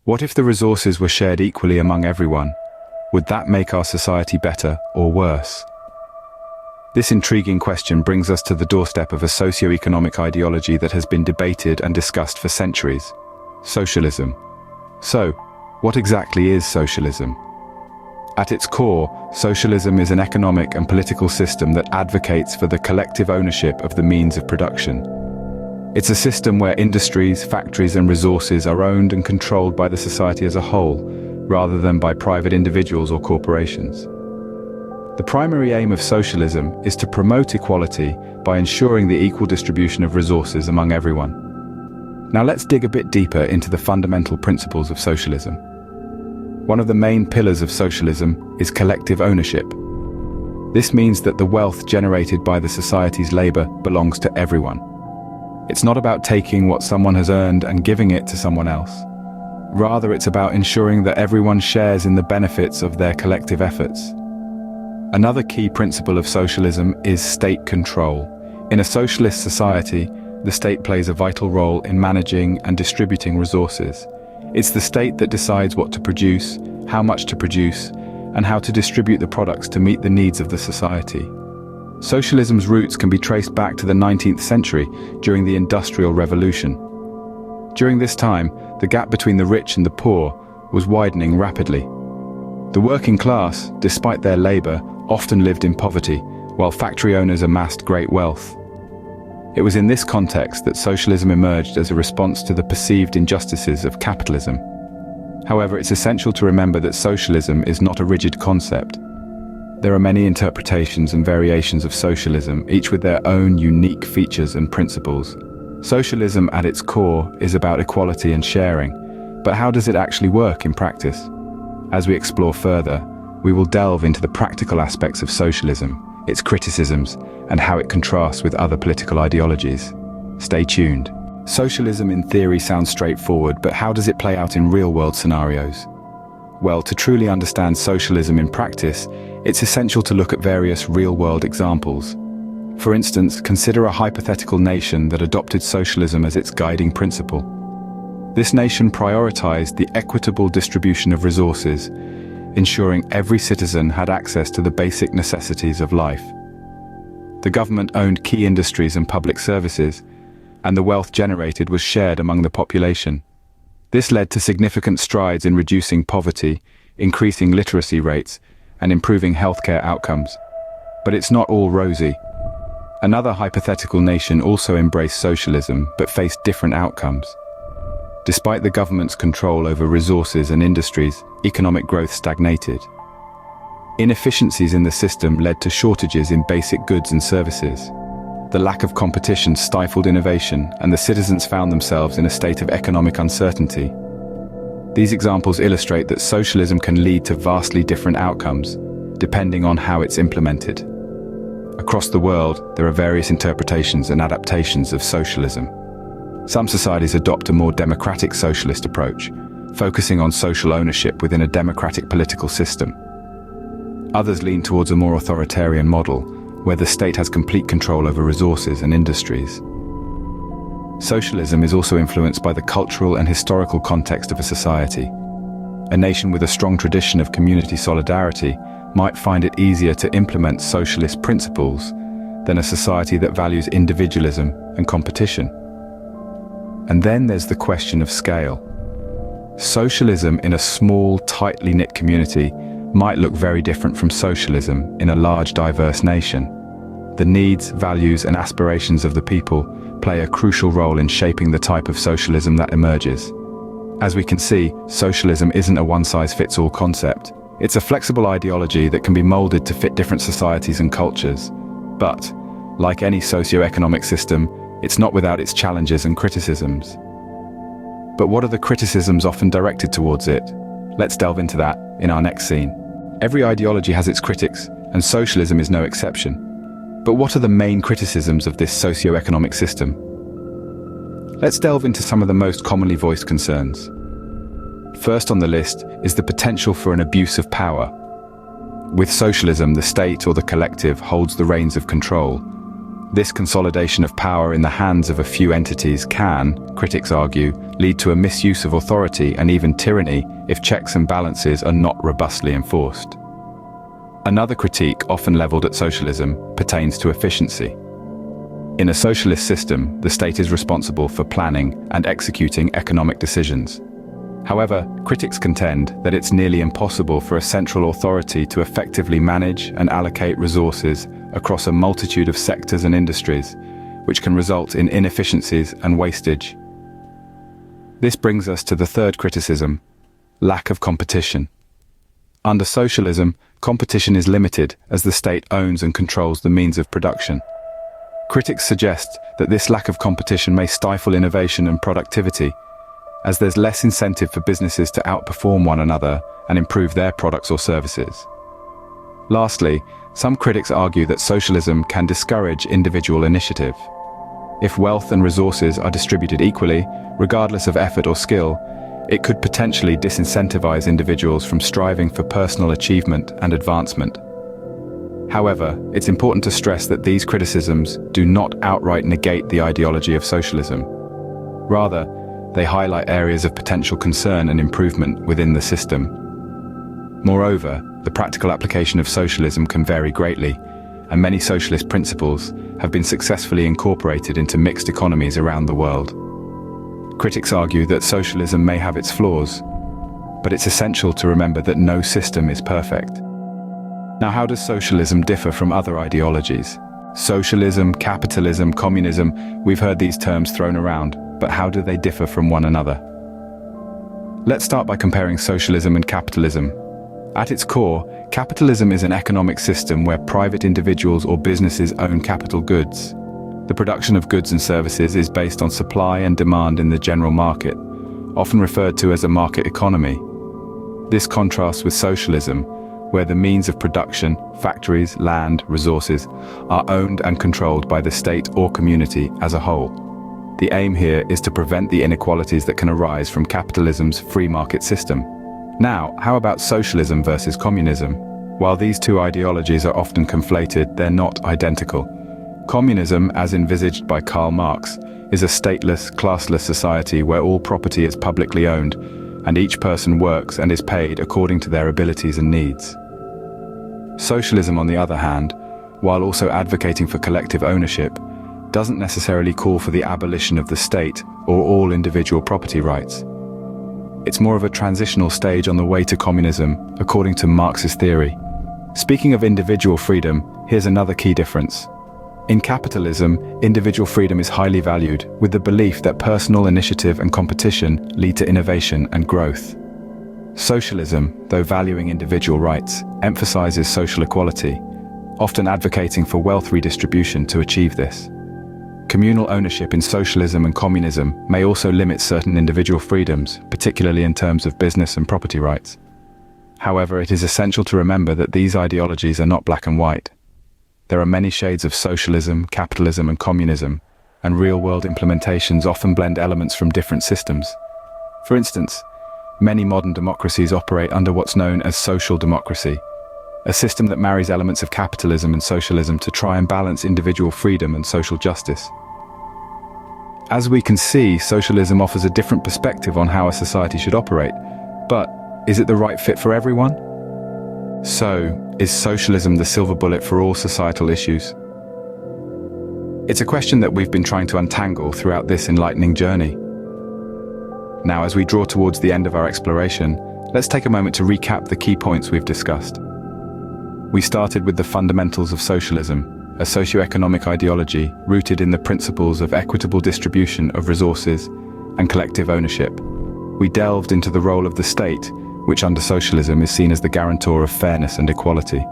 What if the resources were shared equally among everyone? Would that make our society better or worse? This intriguing question brings us to the doorstep of a socio-economic ideology that has been debated and discussed for centuries: socialism. So, what exactly is socialism? At its core, socialism is an economic and political system that advocates for the collective ownership of the means of production. It's a system where industries, factories, and resources are owned and controlled by the society as a whole, rather than by private individuals or corporations. The primary aim of socialism is to promote equality by ensuring the equal distribution of resources among everyone. Now let's dig a bit deeper into the fundamental principles of socialism. One of the main pillars of socialism is collective ownership. This means that the wealth generated by the society's labor belongs to everyone. It's not about taking what someone has earned and giving it to someone else. Rather, it's about ensuring that everyone shares in the benefits of their collective efforts. Another key principle of socialism is state control. In a socialist society, the state plays a vital role in managing and distributing resources. It's the state that decides what to produce, how much to produce, and how to distribute the products to meet the needs of the society. Socialism's roots can be traced back to the 19th century during the Industrial Revolution. During this time, the gap between the rich and the poor was widening rapidly. The working class, despite their labor, often lived in poverty, while factory owners amassed great wealth. It was in this context that socialism emerged as a response to the perceived injustices of capitalism. However, it's essential to remember that socialism is not a rigid concept. There are many interpretations and variations of socialism, each with their own unique features and principles. Socialism at its core is about equality and sharing, but how does it actually work in practice? As we explore further, we will delve into the practical aspects of socialism, its criticisms, and how it contrasts with other political ideologies. Stay tuned. Socialism in theory sounds straightforward, but how does it play out in real-world scenarios? Well, to truly understand socialism in practice, it's essential to look at various real-world examples. For instance, consider a hypothetical nation that adopted socialism as its guiding principle. This nation prioritized the equitable distribution of resources, ensuring every citizen had access to the basic necessities of life. The government owned key industries and public services, and the wealth generated was shared among the population. This led to significant strides in reducing poverty, increasing literacy rates, and improving healthcare outcomes. But it's not all rosy. Another hypothetical nation also embraced socialism, but faced different outcomes. Despite the government's control over resources and industries, economic growth stagnated. Inefficiencies in the system led to shortages in basic goods and services. The lack of competition stifled innovation, and the citizens found themselves in a state of economic uncertainty. These examples illustrate that socialism can lead to vastly different outcomes, depending on how it's implemented. Across the world, there are various interpretations and adaptations of socialism. Some societies adopt a more democratic socialist approach, focusing on social ownership within a democratic political system. Others lean towards a more authoritarian model, where the state has complete control over resources and industries. Socialism is also influenced by the cultural and historical context of a society. A nation with a strong tradition of community solidarity might find it easier to implement socialist principles than a society that values individualism and competition. And then there's the question of scale. Socialism in a small, tightly knit community might look very different from socialism in a large, diverse nation. The needs, values, and aspirations of the people play a crucial role in shaping the type of socialism that emerges. As we can see, socialism isn't a one-size-fits-all concept. It's a flexible ideology that can be molded to fit different societies and cultures. But, like any socio-economic system, it's not without its challenges and criticisms. But what are the criticisms often directed towards it? Let's delve into that in our next scene. Every ideology has its critics, and socialism is no exception. But what are the main criticisms of this socio-economic system? Let's delve into some of the most commonly voiced concerns. First on the list is the potential for an abuse of power. With socialism, the state or the collective holds the reins of control. This consolidation of power in the hands of a few entities can, critics argue, lead to a misuse of authority and even tyranny if checks and balances are not robustly enforced. Another critique, often leveled at socialism, pertains to efficiency. In a socialist system, the state is responsible for planning and executing economic decisions. However, critics contend that it's nearly impossible for a central authority to effectively manage and allocate resources across a multitude of sectors and industries, which can result in inefficiencies and wastage. This brings us to the third criticism: lack of competition. Under socialism, competition is limited as the state owns and controls the means of production. Critics suggest that this lack of competition may stifle innovation and productivity, as there's less incentive for businesses to outperform one another and improve their products or services. Lastly, some critics argue that socialism can discourage individual initiative. If wealth and resources are distributed equally, regardless of effort or skill, it could potentially disincentivize individuals from striving for personal achievement and advancement. However, it's important to stress that these criticisms do not outright negate the ideology of socialism. Rather, they highlight areas of potential concern and improvement within the system. Moreover, the practical application of socialism can vary greatly, and many socialist principles have been successfully incorporated into mixed economies around the world. Critics argue that socialism may have its flaws, but it's essential to remember that no system is perfect. Now, how does socialism differ from other ideologies? Socialism, capitalism, communism, we've heard these terms thrown around, but how do they differ from one another? Let's start by comparing socialism and capitalism. At its core, capitalism is an economic system where private individuals or businesses own capital goods. The production of goods and services is based on supply and demand in the general market, often referred to as a market economy. This contrasts with socialism, where the means of production, factories, land, resources, are owned and controlled by the state or community as a whole. The aim here is to prevent the inequalities that can arise from capitalism's free market system. Now, how about socialism versus communism? While these two ideologies are often conflated, they're not identical. Communism, as envisaged by Karl Marx, is a stateless, classless society where all property is publicly owned, and each person works and is paid according to their abilities and needs. Socialism, on the other hand, while also advocating for collective ownership, doesn't necessarily call for the abolition of the state or all individual property rights. It's more of a transitional stage on the way to communism, according to Marxist theory. Speaking of individual freedom, here's another key difference. In capitalism, individual freedom is highly valued, with the belief that personal initiative and competition lead to innovation and growth. Socialism, though valuing individual rights, emphasizes social equality, often advocating for wealth redistribution to achieve this. Communal ownership in socialism and communism may also limit certain individual freedoms, particularly in terms of business and property rights. However, it is essential to remember that these ideologies are not black and white. There are many shades of socialism, capitalism, and communism, and real-world implementations often blend elements from different systems. For instance, many modern democracies operate under what's known as social democracy, a system that marries elements of capitalism and socialism to try and balance individual freedom and social justice. As we can see, socialism offers a different perspective on how a society should operate, but is it the right fit for everyone? So, is socialism the silver bullet for all societal issues? It's a question that we've been trying to untangle throughout this enlightening journey. Now, as we draw towards the end of our exploration, let's take a moment to recap the key points we've discussed. We started with the fundamentals of socialism, a socio-economic ideology rooted in the principles of equitable distribution of resources and collective ownership. We delved into the role of the state, which under socialism is seen as the guarantor of fairness and equality.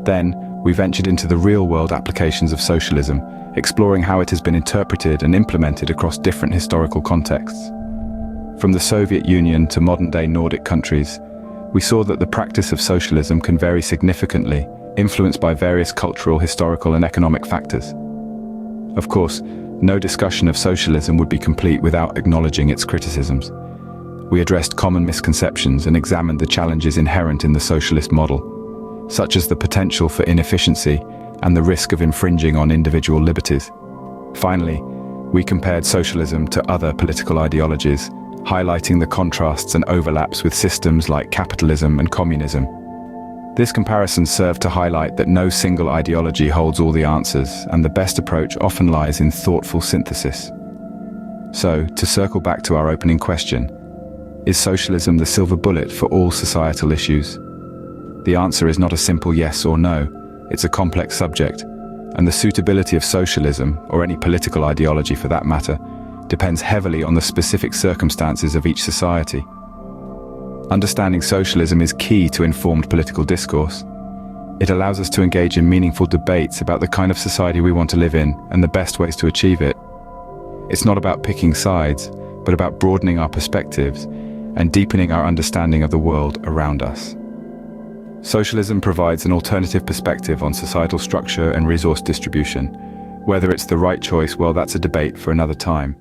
Then, we ventured into the real-world applications of socialism, exploring how it has been interpreted and implemented across different historical contexts. From the Soviet Union to modern-day Nordic countries, we saw that the practice of socialism can vary significantly, influenced by various cultural, historical, and economic factors. Of course, no discussion of socialism would be complete without acknowledging its criticisms. We addressed common misconceptions and examined the challenges inherent in the socialist model, such as the potential for inefficiency and the risk of infringing on individual liberties. Finally, we compared socialism to other political ideologies, highlighting the contrasts and overlaps with systems like capitalism and communism. This comparison served to highlight that no single ideology holds all the answers, and the best approach often lies in thoughtful synthesis. So, to circle back to our opening question, is socialism the silver bullet for all societal issues? The answer is not a simple yes or no, it's a complex subject, and the suitability of socialism, or any political ideology for that matter, depends heavily on the specific circumstances of each society. Understanding socialism is key to informed political discourse. It allows us to engage in meaningful debates about the kind of society we want to live in and the best ways to achieve it. It's not about picking sides, but about broadening our perspectives and deepening our understanding of the world around us. Socialism provides an alternative perspective on societal structure and resource distribution. Whether it's the right choice, well, that's a debate for another time.